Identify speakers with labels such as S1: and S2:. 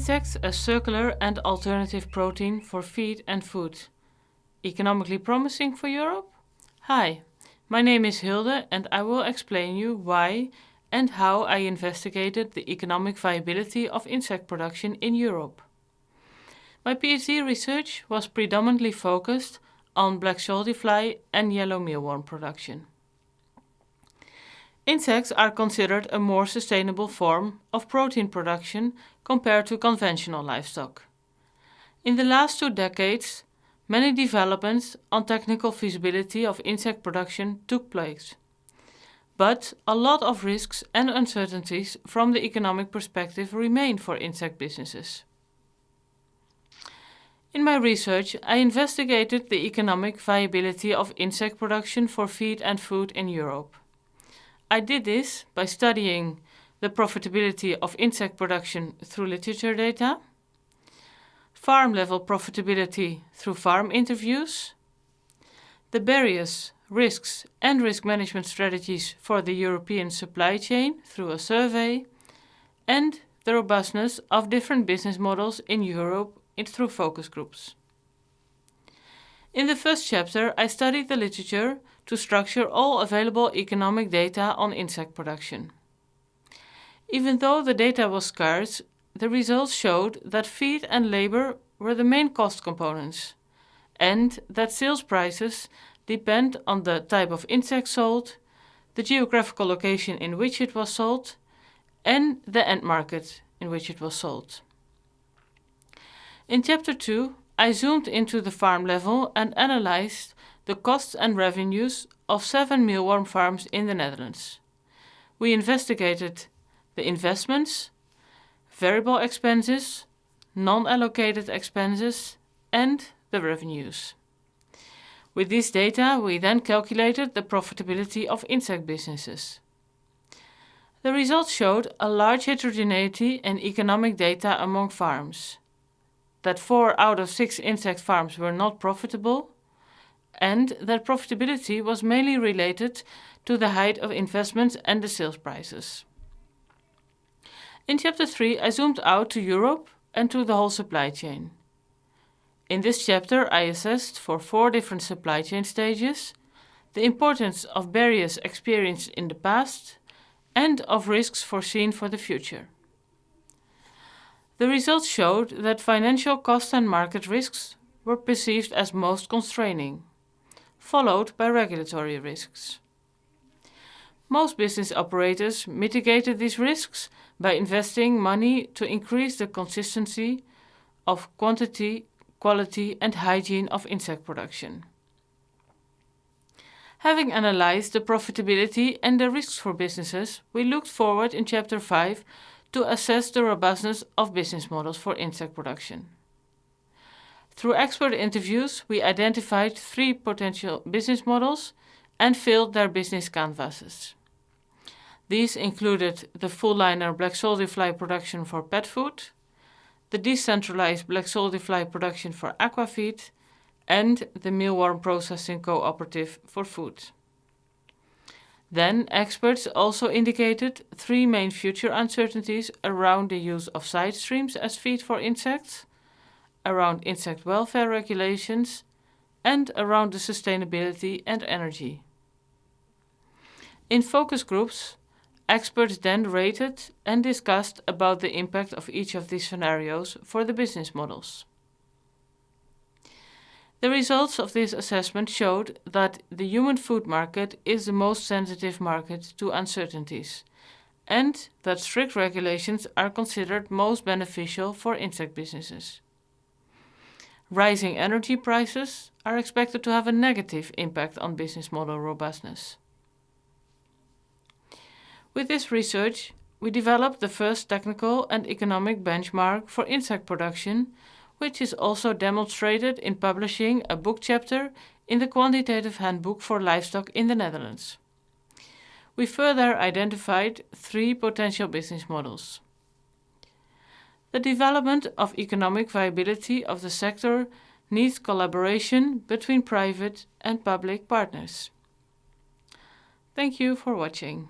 S1: Insects as circular and alternative protein for feed and food. Economically promising for Europe? Hi, my name is Hilde and I will explain you why and how I investigated the economic viability of insect production in Europe. My PhD research was predominantly focused on black soldier fly and yellow mealworm production. Insects are considered a more sustainable form of protein production compared to conventional livestock. In the last 2 decades, many developments on technical feasibility of insect production took place. But a lot of risks and uncertainties from the economic perspective remain for insect businesses. In my research, I investigated the economic viability of insect production for feed and food in Europe. I did this by studying the profitability of insect production through literature data, farm-level profitability through farm interviews, the barriers, risks and risk management strategies for the European supply chain through a survey, and the robustness of different business models in Europe through focus groups. In the first chapter, I studied the literature to structure all available economic data on insect production. Even though the data was scarce, the results showed that feed and labor were the main cost components, and that sales prices depend on the type of insect sold, the geographical location in which it was sold, and the end market in which it was sold. In Chapter 2, I zoomed into the farm level and analyzed the costs and revenues of 7 mealworm farms in the Netherlands. We investigated the investments, variable expenses, non-allocated expenses, and the revenues. With this data, we then calculated the profitability of insect businesses. The results showed a large heterogeneity in economic data among farms, that 4 out of 6 insect farms were not profitable, and that profitability was mainly related to the height of investments and the sales prices. In Chapter 3, I zoomed out to Europe and to the whole supply chain. In this chapter, I assessed for 4 different supply chain stages the importance of barriers experienced in the past and of risks foreseen for the future. The results showed that financial cost and market risks were perceived as most constraining, followed by regulatory risks. Most business operators mitigated these risks by investing money to increase the consistency of quantity, quality, and hygiene of insect production. Having analyzed the profitability and the risks for businesses, we looked forward in Chapter 5 to assess the robustness of business models for insect production. Through expert interviews, we identified 3 potential business models and filled their business canvases. These included the full-liner black soldier fly production for pet food, the decentralized black soldier fly production for aquafeed, and the mealworm processing cooperative for food. Then experts also indicated 3 main future uncertainties around the use of side streams as feed for insects, around insect welfare regulations, and around the sustainability and energy. In focus groups, experts then rated and discussed about the impact of each of these scenarios for the business models. The results of this assessment showed that the human food market is the most sensitive market to uncertainties, and that strict regulations are considered most beneficial for insect businesses. Rising energy prices are expected to have a negative impact on business model robustness. With this research, we developed the first technical and economic benchmark for insect production, which is also demonstrated in publishing a book chapter in the Quantitative Handbook for Livestock in the Netherlands. We further identified 3 potential business models. The development of economic viability of the sector needs collaboration between private and public partners. Thank you for watching.